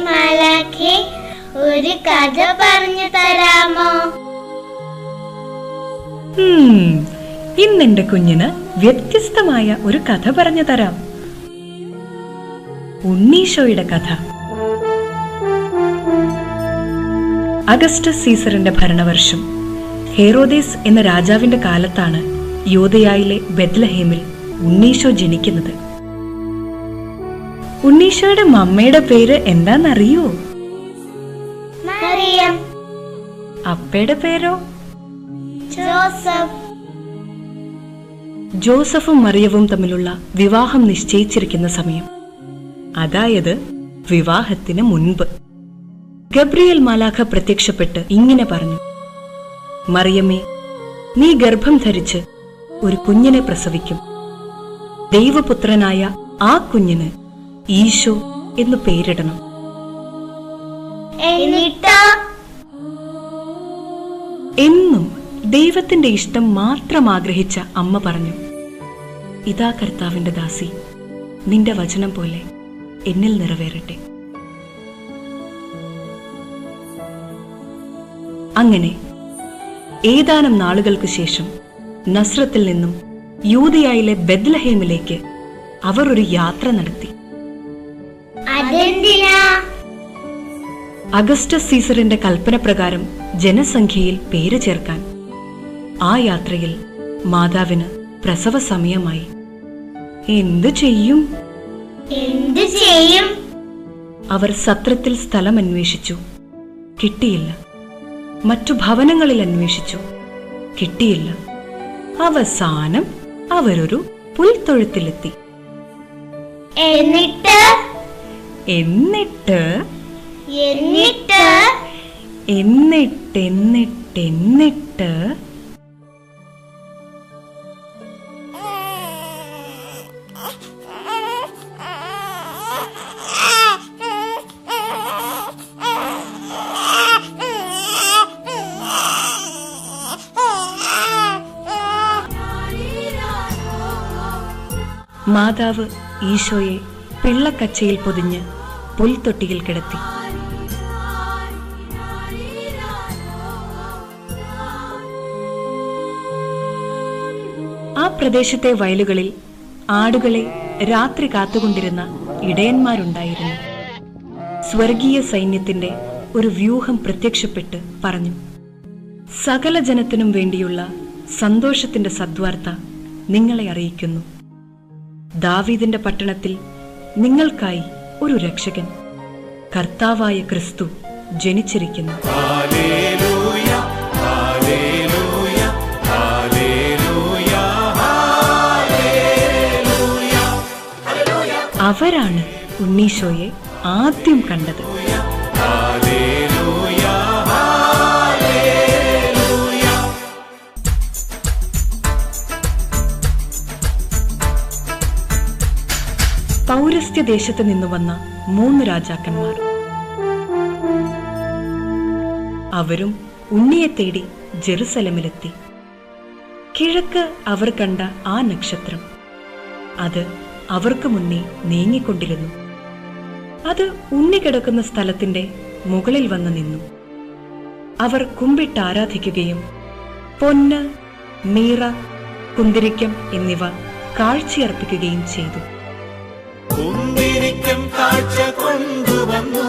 മാലാഖേ, ഒരു കഥ പറഞ്ഞു തരാമോ? ഇന്നെന്റെ കുഞ്ഞിന് വ്യത്യസ്തമായ ഒരു കഥ പറഞ്ഞു തരാം. ഉണ്ണീശോയുടെ കഥ. അഗസ്റ്റസ് സീസറിന്റെ ഭരണവർഷം ഹെറോദേസ് എന്ന രാജാവിന്റെ കാലത്താണ് യൂദയായിലെ ബെത്ലഹേമിൽ ഉണ്ണീശോ ജനിക്കുന്നത്. ഉണ്ണീശോയുടെ മമ്മയുടെ പേര് എന്താന്നറിയോ? മറിയം. അപ്പയുടെ പേരോ? ജോസഫ്. ജോസഫും മറിയവും തമ്മിലുള്ള വിവാഹം നിശ്ചയിച്ചിരിക്കുന്ന സമയം, അതായത് വിവാഹത്തിന് മുൻപ്, ഗബ്രിയേൽ മാലാഖ പ്രത്യക്ഷപ്പെട്ട് ഇങ്ങനെ പറഞ്ഞു: മറിയമേ, നീ ഗർഭം ധരിച്ച് ഒരു കുഞ്ഞിനെ പ്രസവിക്കും. ദൈവപുത്രനായ ആ കുഞ്ഞിന് ഈശോ എന്ന് പേരിടണം. എന്നും ദൈവത്തിന്റെ ഇഷ്ടം മാത്രം ആഗ്രഹിച്ച അമ്മ പറഞ്ഞു: ഇതാ കർത്താവിന്റെ ദാസി, നിന്റെ വചനം പോലെ എന്നിൽ നിറവേറട്ടെ. അങ്ങനെ ഏതാനും നാളുകൾക്ക് ശേഷം നസ്രത്തിൽ നിന്നും യൂദയായിലെ ബെത്ലഹേമിലേക്ക് അവർ ഒരു യാത്ര നടത്തി. അഗസ്റ്റസ് സീസറിന്റെ കൽപ്പന പ്രകാരം ജനസംഖ്യയിൽ പേര് ചേർക്കാൻ. ആ യാത്രയിൽ മാതാവിന് പ്രസവ സമയമായി. എന്തു ചെയ്യും? അവർ സത്രത്തിൽ സ്ഥലം അന്വേഷിച്ചു, കിട്ടിയില്ല. മറ്റു ഭവനങ്ങളിൽ അന്വേഷിച്ചു, കിട്ടിയില്ല. അവസാനം അവരൊരു പുൽത്തൊഴുത്തിലെത്തി. എന്നിട്ട് മാതാവ് ഈശോയെ പിള്ളക്കച്ചയിൽ പൊതിഞ്ഞ് പുൽത്തൊട്ടിയിൽ കിടത്തി. ആ പ്രദേശത്തെ വയലുകളിൽ ആടുകളെ രാത്രി കാത്തുകൊണ്ടിരുന്ന ഇടയന്മാരുണ്ടായിരുന്നു. സ്വർഗീയ സൈന്യത്തിന്റെ ഒരു വ്യൂഹം പ്രത്യക്ഷപ്പെട്ട് പറഞ്ഞു: സകല ജനത്തിനും വേണ്ടിയുള്ള സന്തോഷത്തിന്റെ സദ്വാർത്ത നിങ്ങളെ അറിയിക്കുന്നു. ദാവീദിന്റെ പട്ടണത്തിൽ നിങ്ങൾക്കായി ഒരു രക്ഷകൻ, കർത്താവായ ക്രിസ്തു ജനിച്ചിരിക്കുന്നു. അവരാണ് ഉണ്ണീശോയെ ആദ്യം കണ്ടത്. പൗരസ്ത്യ ദേശത്ത് നിന്നു വന്ന 3 രാജാക്കന്മാർ. അവരും ഉണ്ണിയെ തേടി ജെറുസലമിലെത്തി. കിഴക്ക് അവർ കണ്ട ആ നക്ഷത്രം, അത് അവർക്ക് മുന്നേ നീങ്ങിക്കൊണ്ടിരുന്നു. അത് ഉണ്ണി കിടക്കുന്ന സ്ഥലത്തിന്റെ മുകളിൽ വന്ന് നിന്നു. അവർ കുമ്പിട്ട് ആരാധിക്കുകയും പൊന്ന്, മീറ, കുന്തിരിക്കം എന്നിവ കാഴ്ചയർപ്പിക്കുകയും ചെയ്തു. കുന്തിരിക്കം കാഴ്ച കൊണ്ടുവന്നു.